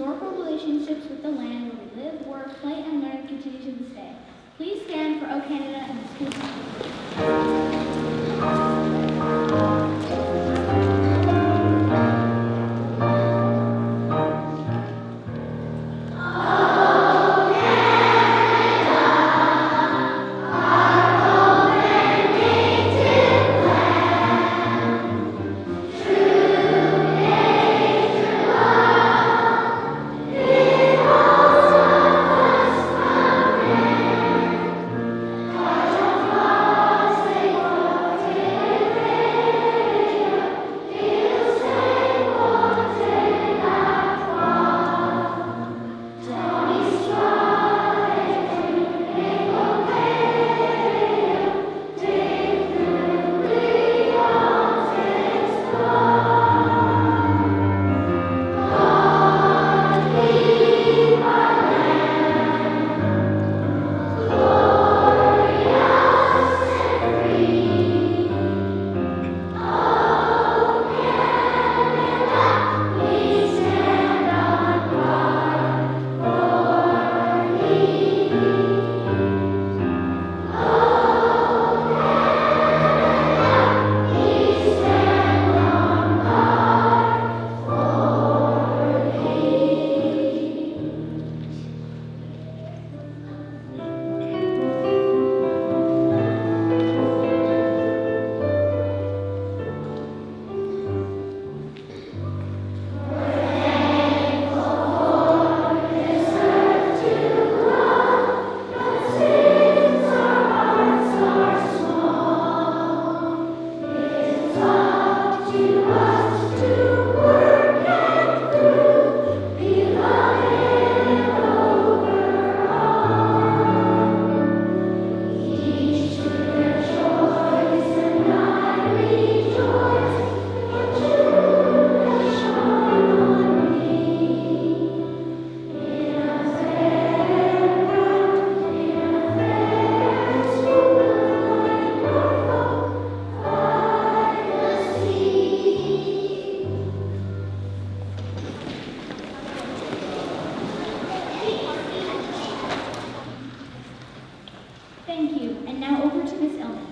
historical relationships with the land where we live, work, play, and learn continue to this day. Please stand for O Canada and the school Thank you. And now over to Miss Ellman.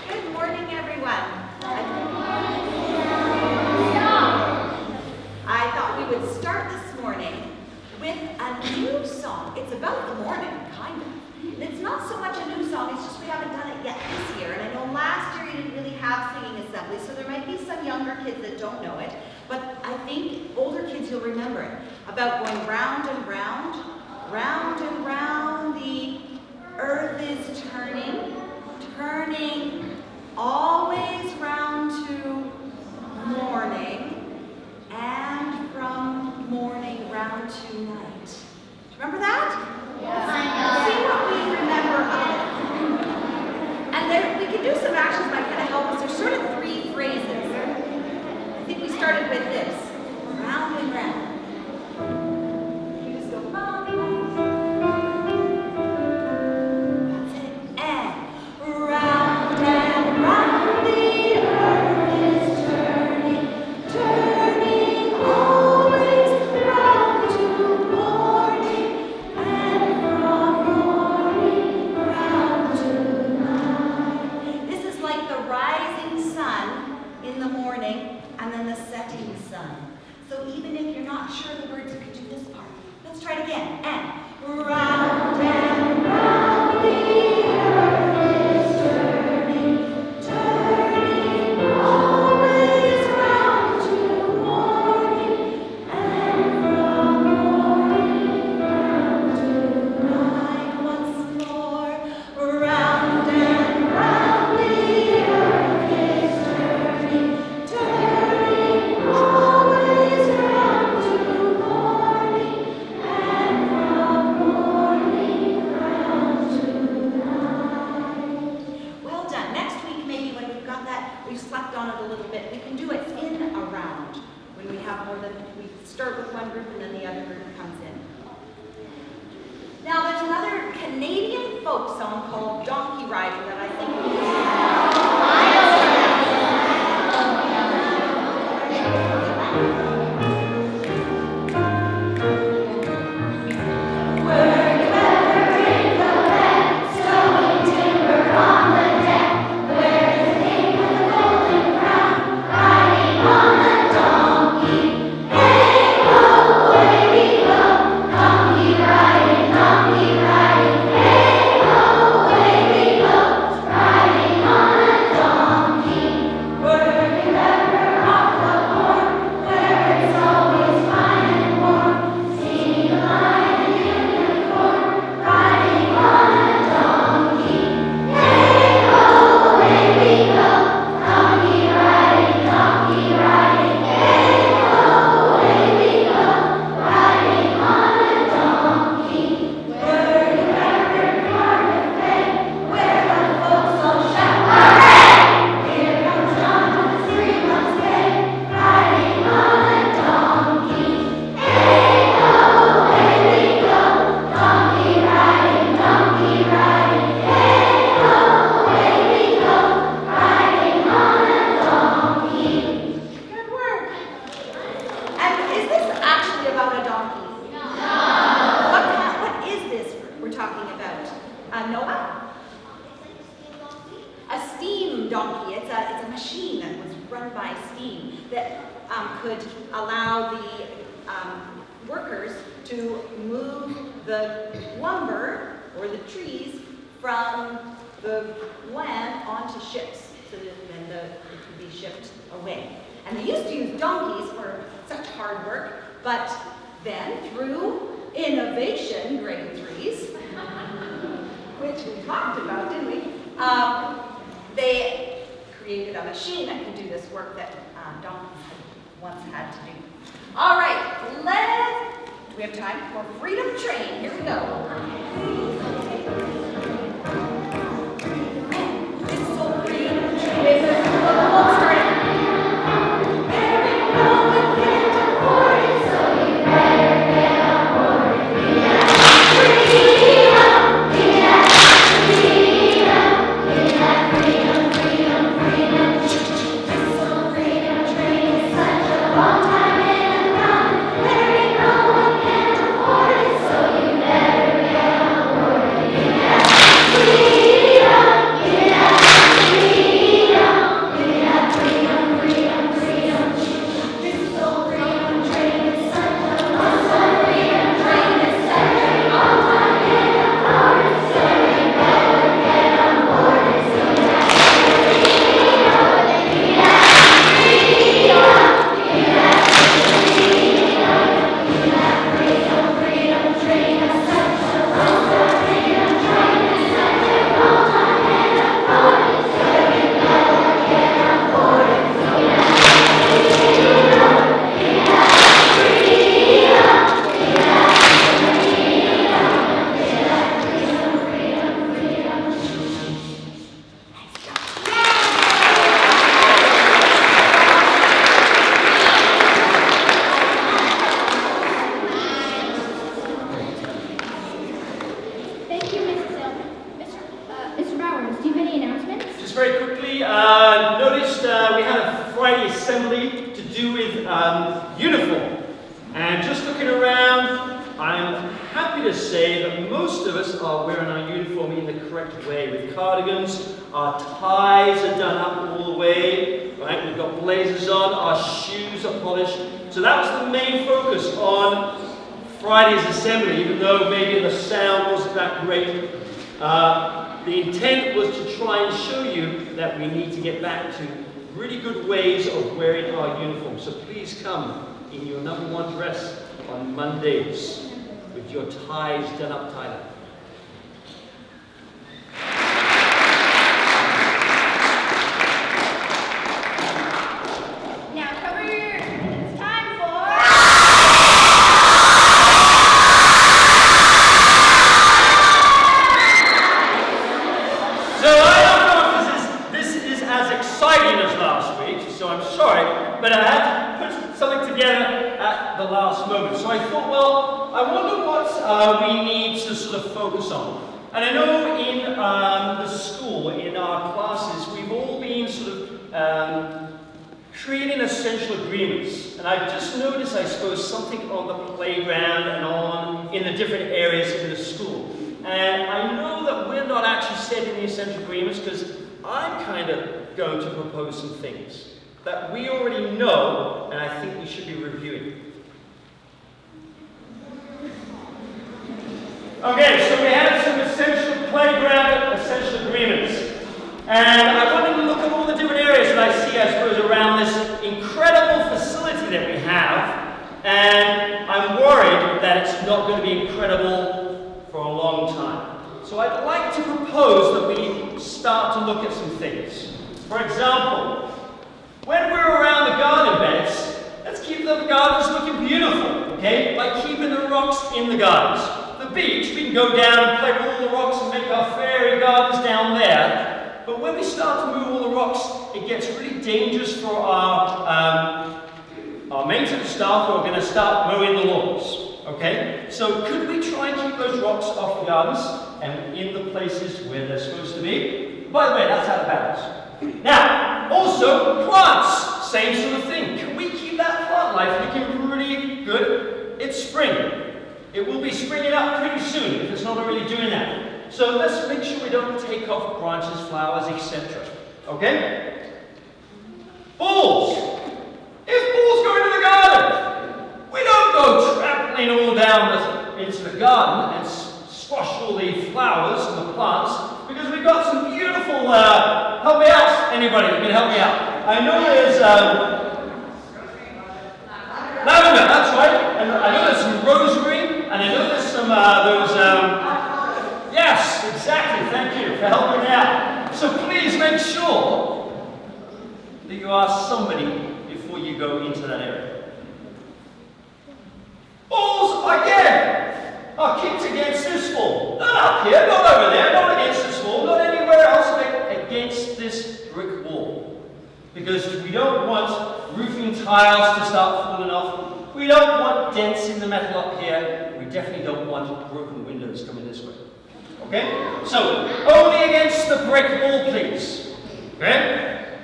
Good morning, everyone. I thought we would start this morning with a new song. It's about the morning, kind of. And it's not so much a new song, it's just we haven't done it yet this year. And I know last year you didn't really have singing assembly, so there might be some younger kids that don't know it. But I think older kids, you'll remember it. About going round and round, round and round, the earth is turning, turning, always round to morning, and from morning round to night. Remember that? Yes. See what we remember of it. And then we can do some actions that kind of help us. There's sort of 3 phrases. I think we started with this. Round and round. You just go, round and round. That's it. And round the earth is turning, turning always round to morning. folk song called Donkey Riding that I think could allow the workers to move the lumber or the trees from the land onto ships so that then it could be shipped away. And they used to use donkeys for such hard work, but then through innovation, grade 3s, which we talked about, didn't we? They created a machine that could do this work that donkeys once had to do. All right, do we have time for Freedom Train? Here we go. This is old Freedom Train. We'll start it. Friday's assembly, even though maybe the sound wasn't that great, the intent was to try and show you that we need to get back to really good ways of wearing our uniform. So please come in your #1 dress on Mondays with your ties done up tight. And I know in the school, in our classes, we've all been sort of creating essential agreements. And I've just noticed, I suppose, something on the playground and in the different areas in the school. And I know that we're not actually setting the essential agreements because I'm kind of going to propose some things that we already know and I think we should be reviewing. Okay, so we have some essential playground, essential agreements. And I wanted to look at all the different areas that I see, I suppose, around this incredible facility that we have. And I'm worried that it's not going to be incredible for a long time. So I'd like to propose that we start to look at some things. For example, when we're around the garden beds, let's keep the gardens looking beautiful, okay? By keeping the rocks in the gardens. The beach, we can go down and play with all the rocks and make our fairy gardens down there. But when we start to move all the rocks, it gets really dangerous for our maintenance staff who are going to start mowing the lawns. Okay? So could we try and keep those rocks off the gardens and in the places where they're supposed to be? By the way, that's out of bounds. Now, also plants, same sort of thing. Can we keep that plant life looking really good? It's spring. It will be springing up pretty soon if it's not already doing that. So let's make sure we don't take off branches, flowers, etc. Okay? Balls. If balls go into the garden, we don't go trampling all down into the garden and squash all the flowers and the plants because we've got some beautiful, help me out, anybody who can help me out. I know there's lavender, that's right, and I know there's some rosemary, and I know there's some, yes, exactly, thank you for helping me out. So please make sure that you ask somebody before you go into that area. Balls, again, are kicked against this wall. Not up here, not over there, not against this wall, not anywhere else but against this brick wall. Because we don't want roofing tiles to start falling off. We don't want dents in the metal up here. We definitely don't want broken windows coming this way. Okay? So, only against the brick wall, please. Okay?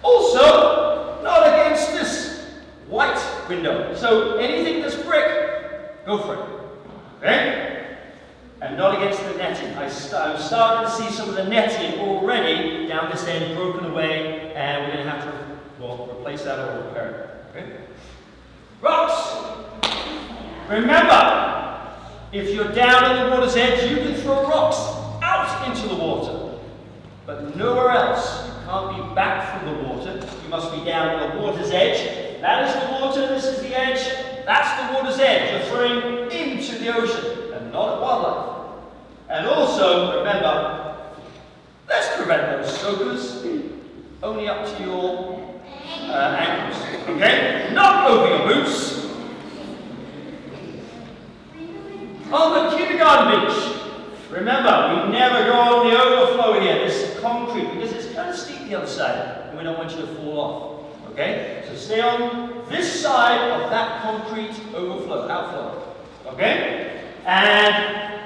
Also, not against this white window. So, anything that's brick, go for it. Okay? And not against the netting. I'm starting to see some of the netting already down this end broken away, and we're going to have to, replace that or repair it. Okay? Rocks! Remember, if you're down at the water's edge, you can throw rocks out into the water, but nowhere else. You can't be back from the water. You must be down at the water's edge. That is the water, this is the edge. That's the water's edge. You're throwing into the ocean and not at wildlife. And also, remember, let's prevent those soakers only up to your ankles. Okay? Not over your boots. On the kindergarten beach, remember, we never go on the overflow here, this concrete, because it's kind of steep the other side, and we don't want you to fall off. Okay? So stay on this side of that concrete outflow. Okay? And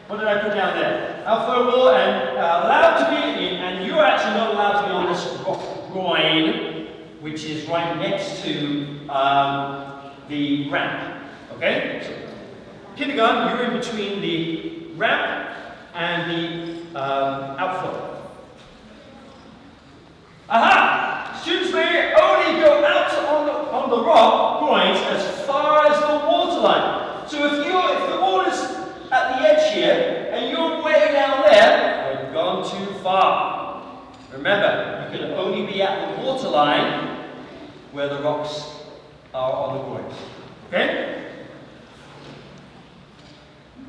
what did I put down there? Outflow wall and allowed to be in, and you're actually not allowed to be on this rock groin, which is right next to the ramp. Okay? So, kindergarten, you're in between the ramp and the outflow. Aha! Students may only go out on the rock groins as far as the water line. So if the water's at the edge here and you're way down there, you've gone too far. Remember, you can only be at the water line where the rocks are on the groins. Okay?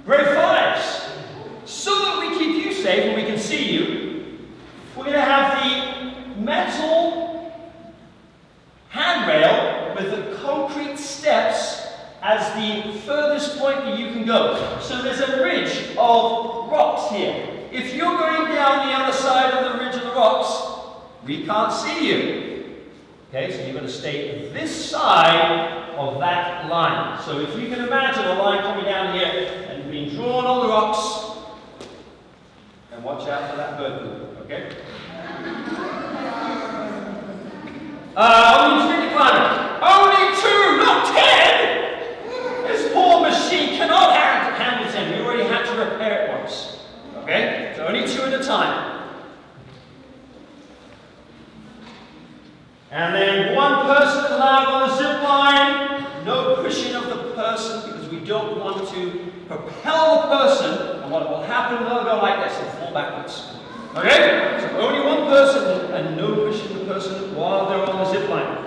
Grade 5s. So that we keep you safe and we can see you, we're going to have the metal handrail with the concrete steps as the furthest point that you can go. So there's a ridge of rocks here. If you're going down the other side of the ridge of the rocks, we can't see you. Okay, so you're going to stay this side of that line. So if you can imagine a line coming down here and being drawn on the rocks, repair it once. Okay? So only 2 at a time. And then 1 person allowed on the zip line. No pushing of the person because we don't want to propel the person. And what will happen, they'll go like this and fall backwards. Okay? So only 1 person and no pushing the person while they're on the zip line.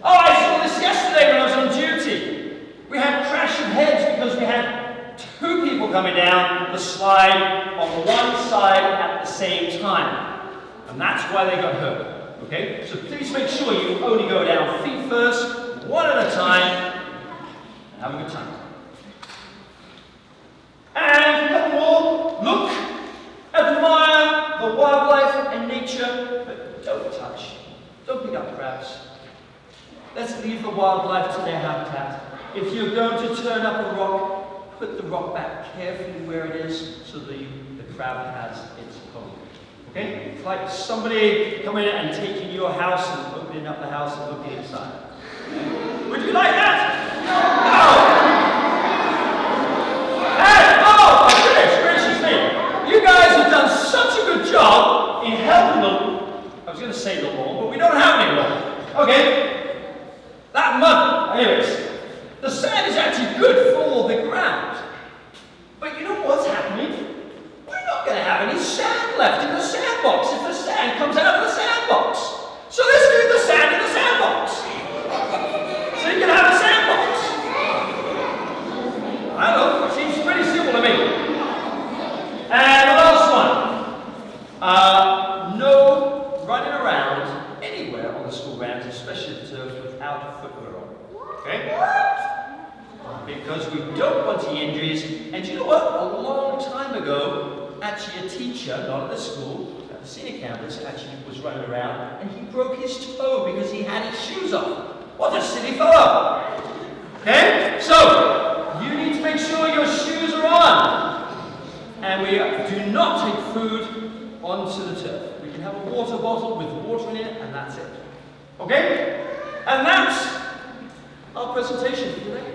Oh, I saw this yesterday when I was on duty. We had crash of heads because we had 2 people coming down the slide on one side at the same time. And that's why they got hurt. Okay? So please make sure you only go down feet first, 1 at a time, and have a good time. And a couple more. Look, admire the wildlife and nature, but don't touch. Don't pick up crabs. Let's leave the wildlife to their habitat. If you're going to turn up a rock, put the rock back carefully where it is so the crab has its home. Okay? It's like somebody coming in and taking your house and opening up the house and looking inside. Okay? Would you like that? No! Hey! Oh, my goodness gracious me! You guys have done such a good job in helping them. I was going to say the law, but we don't have any law. Okay? That mud, anyways, the sand is actually good for the ground. But you know what's happening? We're not going to have any sand left in the sandbox if the sand comes out of the sandbox. So let's do the sand in the sandbox. So you can have a sandbox. I don't know, it seems pretty simple to me. And the last one. No running around anywhere on the school grounds, especially the turf, without footwear on. Okay? Because we don't want any injuries. And do you know what? A long time ago, actually a teacher, not at the school, at the senior campus, actually was running around and he broke his toe because he had his shoes off. What a silly fellow! Okay? So, you need to make sure your shoes are on. And we do not take food onto the turf. We can have a water bottle with water in it and that's it. Okay? And that's our presentation for today.